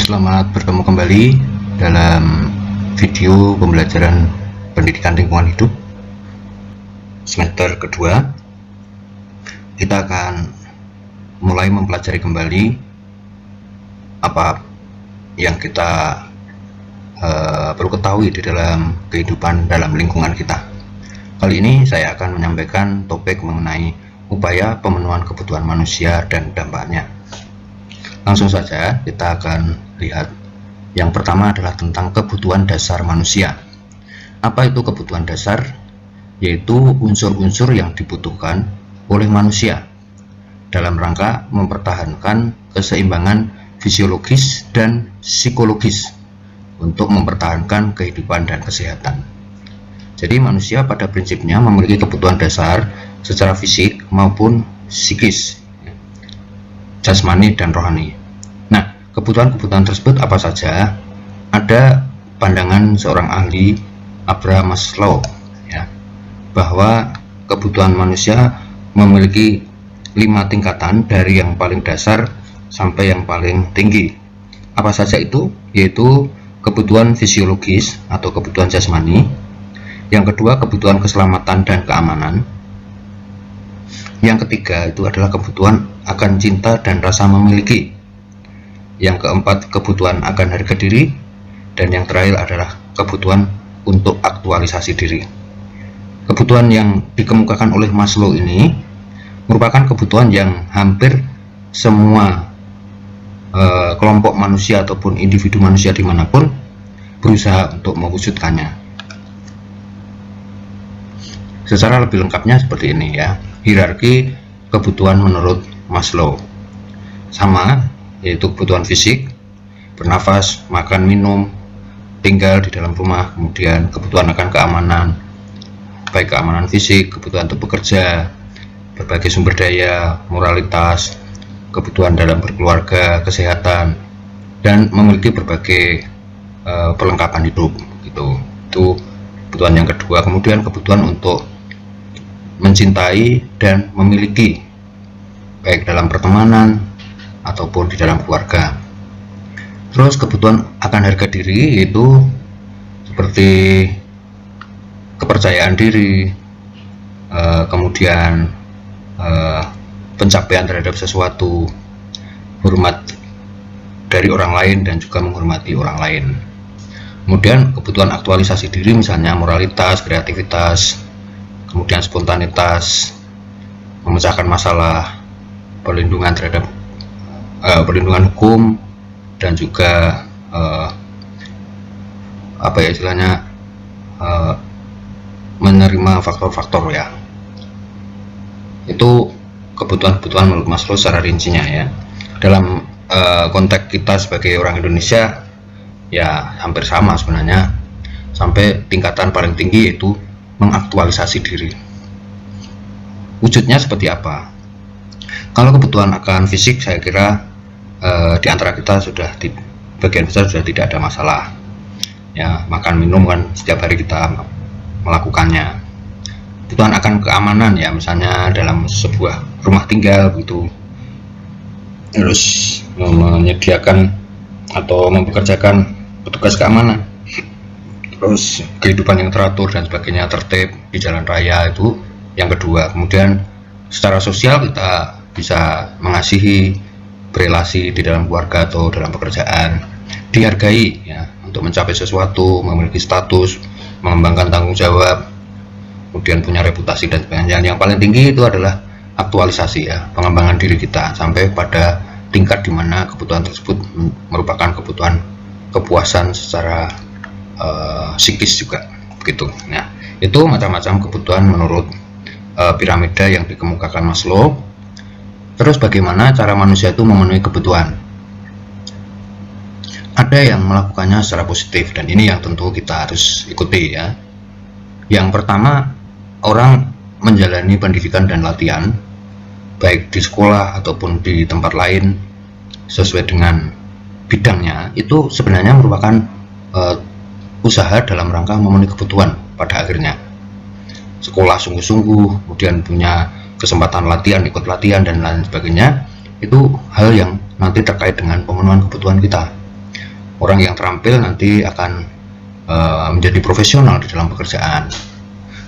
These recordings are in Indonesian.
Selamat bertemu kembali dalam video pembelajaran pendidikan lingkungan hidup semester kedua. Kita akan mulai mempelajari kembali apa yang kita perlu ketahui di dalam kehidupan dalam lingkungan kita. Kali ini saya akan menyampaikan topik mengenai upaya pemenuhan kebutuhan manusia dan dampaknya. Langsung saja kita akan lihat. Yang pertama adalah tentang kebutuhan dasar manusia. Apa itu kebutuhan dasar? Yaitu unsur-unsur yang dibutuhkan oleh manusia dalam rangka mempertahankan keseimbangan fisiologis dan psikologis untuk mempertahankan kehidupan dan kesehatan. Jadi manusia pada prinsipnya memiliki kebutuhan dasar secara fisik maupun psikis, jasmani dan rohani. Nah, kebutuhan-kebutuhan tersebut apa saja? Ada pandangan seorang ahli Abraham Maslow, ya, bahwa kebutuhan manusia memiliki 5 tingkatan dari yang paling dasar sampai yang paling tinggi. Apa saja itu? Yaitu kebutuhan fisiologis atau kebutuhan jasmani. Yang kedua, kebutuhan keselamatan dan keamanan. Yang ketiga itu adalah kebutuhan akan cinta dan rasa memiliki. Yang keempat, kebutuhan akan harga diri. Dan yang terakhir adalah kebutuhan untuk aktualisasi diri. Kebutuhan yang dikemukakan oleh Maslow ini merupakan kebutuhan yang hampir semua kelompok manusia ataupun individu manusia dimanapun berusaha untuk mewujudkannya. Secara lebih lengkapnya seperti ini, ya. Hierarki kebutuhan menurut Maslow. Sama, yaitu kebutuhan fisik, bernafas, makan, minum, tinggal di dalam rumah, kemudian kebutuhan akan keamanan, baik keamanan fisik, kebutuhan untuk bekerja, berbagai sumber daya, moralitas, kebutuhan dalam berkeluarga, kesehatan, dan memiliki berbagai perlengkapan hidup, gitu. Itu kebutuhan yang kedua. Kemudian kebutuhan untuk mencintai dan memiliki, baik dalam pertemanan ataupun di dalam keluarga. Terus kebutuhan akan harga diri yaitu seperti kepercayaan diri, kemudian pencapaian terhadap sesuatu, hormat dari orang lain dan juga menghormati orang lain. Kemudian kebutuhan aktualisasi diri misalnya moralitas, kreativitas, kemudian spontanitas, memecahkan masalah, perlindungan terhadap perlindungan hukum, dan juga menerima faktor-faktor, ya. Itu kebutuhan-kebutuhan menurut Maslow secara rincinya, ya. Dalam konteks kita sebagai orang Indonesia, ya hampir sama sebenarnya, sampai tingkatan paling tinggi yaitu mengaktualisasi diri. Wujudnya seperti apa? Kalau kebutuhan akan fisik, saya kira di antara kita sudah di bagian besar sudah tidak ada masalah, ya. Makan minum kan setiap hari kita melakukannya. Kebutuhan akan keamanan, ya, misalnya dalam sebuah rumah tinggal begitu, terus menyediakan atau mempekerjakan petugas keamanan, terus kehidupan yang teratur dan sebagainya, tertib di jalan raya, itu yang kedua. Kemudian secara sosial kita bisa mengasihi, berelasi di dalam keluarga atau dalam pekerjaan, dihargai, ya, untuk mencapai sesuatu, memiliki status, mengembangkan tanggung jawab, kemudian punya reputasi dan sebagainya. Yang paling tinggi itu adalah aktualisasi, ya, pengembangan diri kita sampai pada tingkat di mana kebutuhan tersebut merupakan kebutuhan kepuasan secara psikis juga, begitu. Nah, itu macam-macam kebutuhan menurut piramida yang dikemukakan Maslow. Terus bagaimana cara manusia itu memenuhi kebutuhan? Ada yang melakukannya secara positif, dan ini yang tentu kita harus ikuti, ya. Yang pertama, orang menjalani pendidikan dan latihan baik di sekolah ataupun di tempat lain sesuai dengan bidangnya, itu sebenarnya merupakan usaha dalam rangka memenuhi kebutuhan pada akhirnya. Sekolah sungguh-sungguh, kemudian punya kesempatan latihan, ikut latihan dan lain sebagainya, itu hal yang nanti terkait dengan pemenuhan kebutuhan kita. Orang yang terampil nanti akan menjadi profesional di dalam pekerjaan.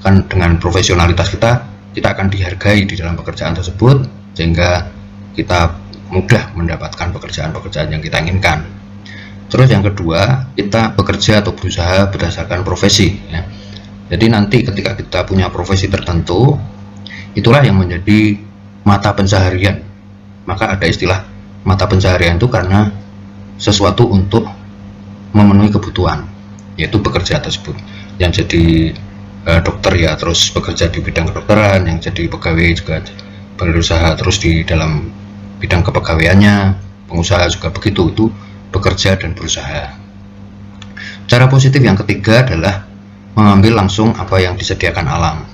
Kan dengan profesionalitas kita akan dihargai di dalam pekerjaan tersebut, sehingga kita mudah mendapatkan pekerjaan-pekerjaan yang kita inginkan. Terus yang kedua, kita bekerja atau berusaha berdasarkan profesi ya. Jadi nanti ketika kita punya profesi tertentu, itulah yang menjadi mata pencaharian. Maka ada istilah mata pencaharian itu karena sesuatu untuk memenuhi kebutuhan, yaitu bekerja tersebut. Yang jadi dokter ya terus bekerja di bidang kedokteran, yang jadi pegawai juga berusaha terus di dalam bidang kepegawaiannya, pengusaha juga begitu, itu bekerja dan berusaha. Cara positif yang ketiga adalah mengambil langsung apa yang disediakan alam.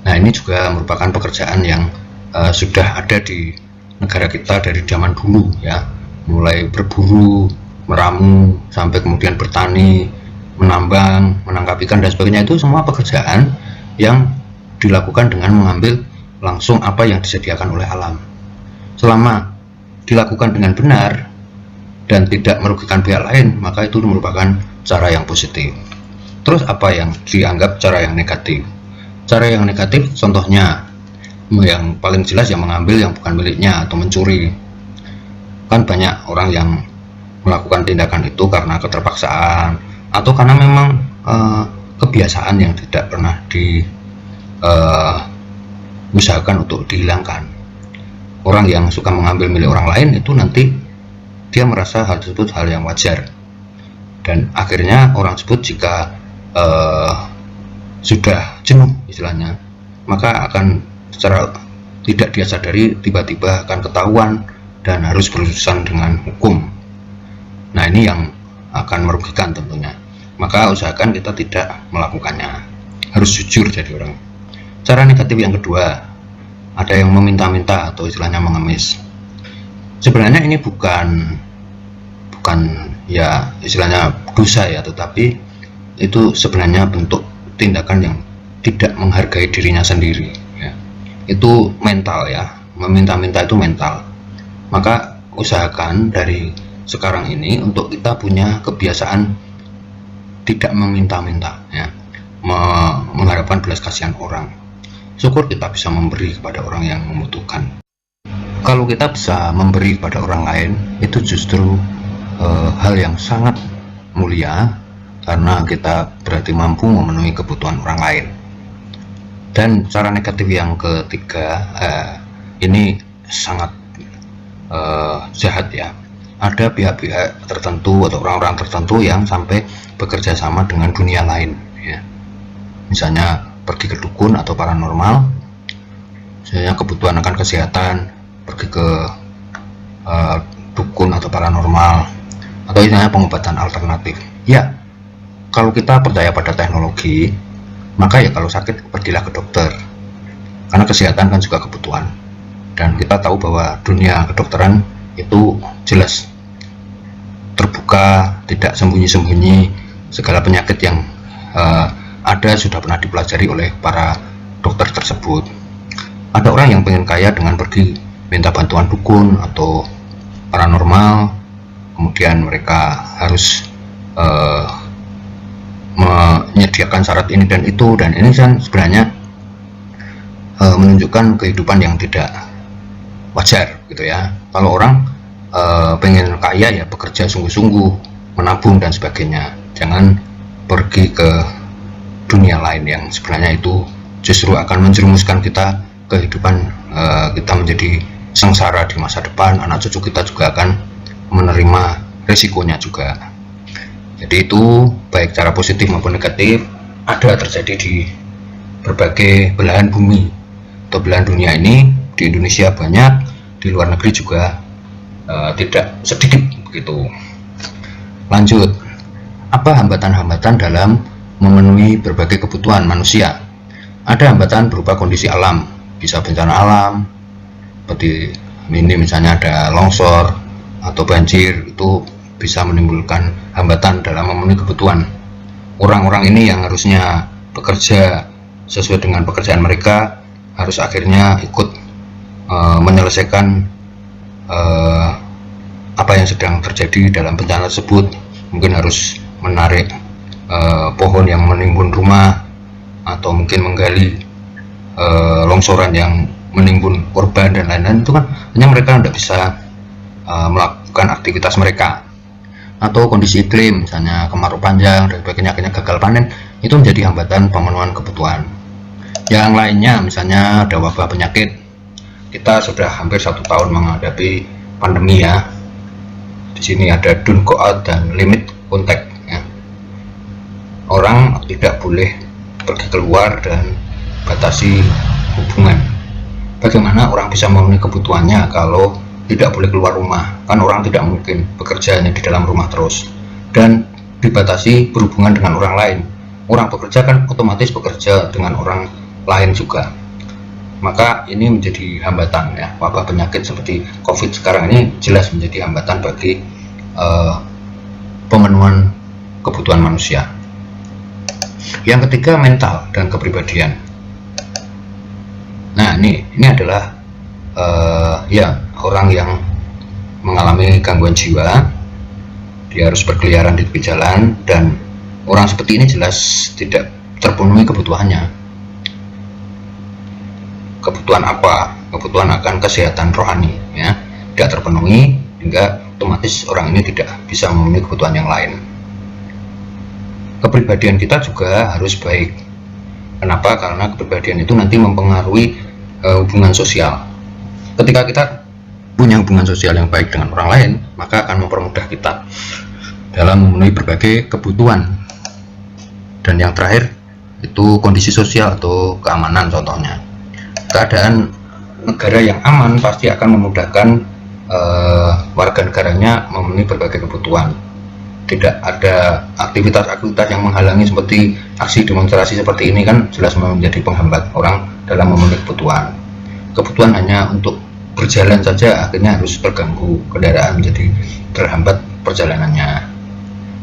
Nah, ini juga merupakan pekerjaan yang sudah ada di negara kita dari zaman dulu ya, mulai berburu, meramu, sampai kemudian bertani, menambang, menangkap ikan dan sebagainya. Itu semua pekerjaan yang dilakukan dengan mengambil langsung apa yang disediakan oleh alam. Selama dilakukan dengan benar dan tidak merugikan pihak lain, maka itu merupakan cara yang positif. Terus apa yang dianggap cara yang negatif? Cara yang negatif contohnya yang paling jelas yang mengambil yang bukan miliknya atau mencuri. Kan banyak orang yang melakukan tindakan itu karena keterpaksaan atau karena memang kebiasaan yang tidak pernah diusahakan untuk dihilangkan. Orang yang suka mengambil milik orang lain itu nanti dia merasa hal tersebut hal yang wajar, dan akhirnya orang tersebut jika sudah jenuh istilahnya, maka akan secara tidak dia sadari tiba-tiba akan ketahuan dan harus berurusan dengan hukum. Nah, ini yang akan merugikan tentunya. Maka usahakan kita tidak melakukannya, harus jujur jadi orang. Cara negatif yang kedua, ada yang meminta-minta atau istilahnya mengemis. Sebenarnya ini bukan ya istilahnya dosa ya, tetapi itu sebenarnya bentuk tindakan yang tidak menghargai dirinya sendiri ya. Itu mental ya, meminta-minta itu mental. Maka usahakan dari sekarang ini untuk kita punya kebiasaan tidak meminta-minta ya, mengharapkan belas kasihan orang. Syukur kita bisa memberi kepada orang yang membutuhkan. Kalau kita bisa memberi kepada orang lain, itu justru hal yang sangat mulia, karena kita berarti mampu memenuhi kebutuhan orang lain. Dan cara negatif yang ketiga, ini sangat jahat ya. Ada pihak-pihak tertentu atau orang-orang tertentu yang sampai bekerja sama dengan dunia lain ya. Misalnya pergi ke dukun atau paranormal, misalnya kebutuhan akan kesehatan, pergi ke dukun atau paranormal, atau misalnya pengobatan alternatif ya. Kalau kita percaya pada teknologi, maka ya kalau sakit pergilah ke dokter, karena kesehatan kan juga kebutuhan. Dan kita tahu bahwa dunia kedokteran itu jelas terbuka, tidak sembunyi-sembunyi. Segala penyakit yang ada sudah pernah dipelajari oleh para dokter tersebut. Ada orang yang pengen kaya dengan pergi minta bantuan dukun atau paranormal, kemudian mereka harus menyediakan syarat ini dan itu, dan ini kan sebenarnya menunjukkan kehidupan yang tidak wajar gitu ya. Kalau orang pengen kaya ya bekerja sungguh-sungguh, menabung dan sebagainya, jangan pergi ke dunia lain yang sebenarnya itu justru akan menjerumuskan kita kehidupan kita menjadi sengsara di masa depan. Anak cucu kita juga akan menerima resikonya juga. Jadi itu baik cara positif maupun negatif ada terjadi di berbagai belahan bumi atau belahan dunia ini. Di Indonesia banyak, di luar negeri juga tidak sedikit begitu. Lanjut, apa hambatan-hambatan dalam memenuhi berbagai kebutuhan manusia? Ada hambatan berupa kondisi alam, bisa bencana alam seperti ini, misalnya ada longsor atau banjir, itu bisa menimbulkan hambatan dalam memenuhi kebutuhan. Orang-orang ini yang harusnya bekerja sesuai dengan pekerjaan mereka harus akhirnya ikut menyelesaikan apa yang sedang terjadi dalam bencana tersebut, mungkin harus menarik pohon yang menimbun rumah, atau mungkin menggali longsoran yang menimbun korban dan lain-lain, itu kan hanya mereka tidak bisa melakukan aktivitas mereka. Atau kondisi iklim, misalnya kemarau panjang dan sebagainya, akhirnya gagal panen, itu menjadi hambatan pemenuhan kebutuhan. Yang lainnya misalnya ada wabah penyakit, kita sudah hampir 1 tahun menghadapi pandemi ya. Di sini ada don't go out dan limit contact ya. Orang tidak boleh pergi keluar dan batasi hubungan. Bagaimana orang bisa memenuhi kebutuhannya kalau tidak boleh keluar rumah? Kan orang tidak mungkin bekerja hanya di dalam rumah terus, dan dibatasi berhubungan dengan orang lain. Orang bekerja kan otomatis bekerja dengan orang lain juga. Maka ini menjadi hambatan ya. Wabah penyakit seperti COVID sekarang ini jelas menjadi hambatan bagi pemenuhan kebutuhan manusia. Yang ketiga, mental dan kepribadian. Nah, ini adalah ya, orang yang mengalami gangguan jiwa, dia harus berkeliaran di tepi jalan, dan orang seperti ini jelas tidak terpenuhi kebutuhannya. Kebutuhan apa? Kebutuhan akan kesehatan rohani ya, tidak terpenuhi, hingga otomatis orang ini tidak bisa memenuhi kebutuhan yang lain. Kepribadian kita juga harus baik. Kenapa? Karena kepribadian itu nanti mempengaruhi hubungan sosial. Ketika kita punya hubungan sosial yang baik dengan orang lain, maka akan mempermudah kita dalam memenuhi berbagai kebutuhan. Dan yang terakhir itu kondisi sosial atau keamanan. Contohnya, keadaan negara yang aman pasti akan memudahkan warga negaranya memenuhi berbagai kebutuhan. Tidak ada aktivitas-aktivitas yang menghalangi seperti aksi demonstrasi seperti ini, kan jelas menjadi penghambat orang dalam memenuhi kebutuhan. Kebutuhan hanya untuk berjalan saja akhirnya harus terganggu, kendaraan menjadi terhambat perjalanannya.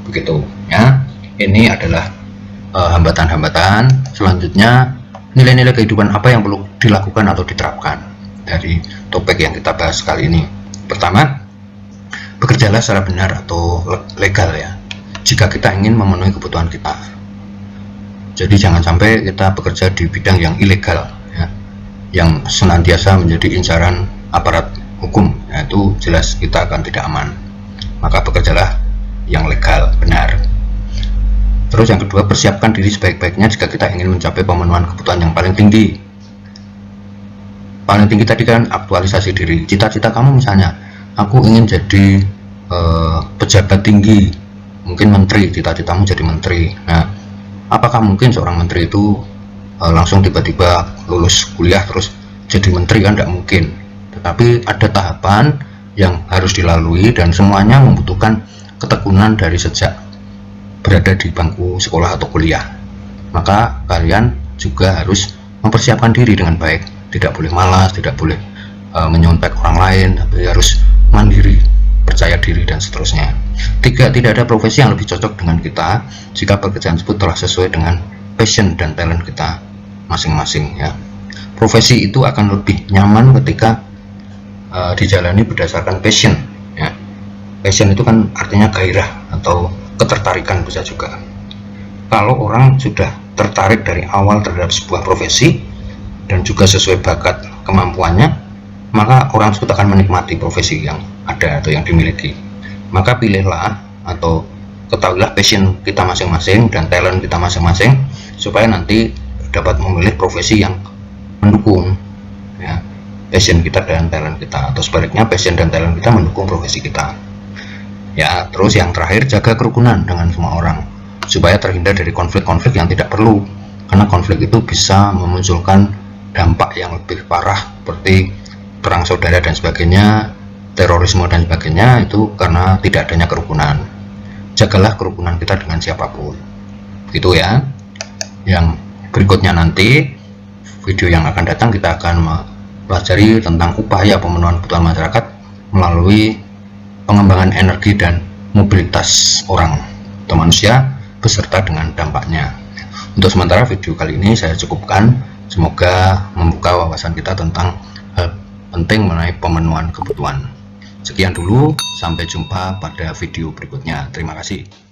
Begitu ya. Ini adalah hambatan-hambatan. Selanjutnya, nilai-nilai kehidupan apa yang perlu dilakukan atau diterapkan dari topik yang kita bahas kali ini. Pertama, bekerjalah secara benar atau legal ya, jika kita ingin memenuhi kebutuhan kita. Jadi jangan sampai kita bekerja di bidang yang ilegal ya, yang senantiasa menjadi incaran aparat hukum ya, itu jelas kita akan tidak aman. Maka bekerjalah yang legal, benar. Terus yang kedua, persiapkan diri sebaik-baiknya jika kita ingin mencapai pemenuhan kebutuhan yang paling tinggi. Paling tinggi tadi kan aktualisasi diri. Cita-cita kamu misalnya, aku ingin jadi pejabat tinggi, mungkin menteri, cita-citamu jadi menteri. Nah, apakah mungkin seorang menteri itu langsung tiba-tiba lulus kuliah terus jadi menteri? Kan tidak mungkin. Tetapi ada tahapan yang harus dilalui, dan semuanya membutuhkan ketekunan dari sejak berada di bangku sekolah atau kuliah. Maka kalian juga harus mempersiapkan diri dengan baik. Tidak boleh malas, tidak boleh menyontek orang lain, tapi harus mandiri, percaya diri, dan seterusnya. Tiga, tidak ada profesi yang lebih cocok dengan kita jika pekerjaan tersebut telah sesuai dengan passion dan talent kita masing-masing ya. Profesi itu akan lebih nyaman ketika dijalani berdasarkan passion ya. Passion itu kan artinya gairah atau ketertarikan bisa juga. Kalau orang sudah tertarik dari awal terhadap sebuah profesi dan juga sesuai bakat kemampuannya, maka orang tersebut akan menikmati profesi yang ada atau yang dimiliki. Maka pilihlah atau ketahuilah passion kita masing-masing dan talent kita masing-masing, supaya nanti dapat memilih profesi yang mendukung ya, passion kita dan talent kita, atau sebaliknya passion dan talent kita mendukung profesi kita ya. Terus yang terakhir, jaga kerukunan dengan semua orang supaya terhindar dari konflik-konflik yang tidak perlu, karena konflik itu bisa memunculkan dampak yang lebih parah seperti perang saudara dan sebagainya, terorisme dan sebagainya, itu karena tidak adanya kerukunan. Jagalah kerukunan kita dengan siapapun, gitu ya. Yang berikutnya nanti, video yang akan datang, kita akan mempelajari tentang upaya pemenuhan kebutuhan masyarakat melalui pengembangan energi dan mobilitas orang atau manusia beserta dengan dampaknya. Untuk sementara video kali ini saya cukupkan. Semoga membuka wawasan kita tentang hal penting mengenai pemenuhan kebutuhan. Sekian dulu, sampai jumpa pada video berikutnya. Terima kasih.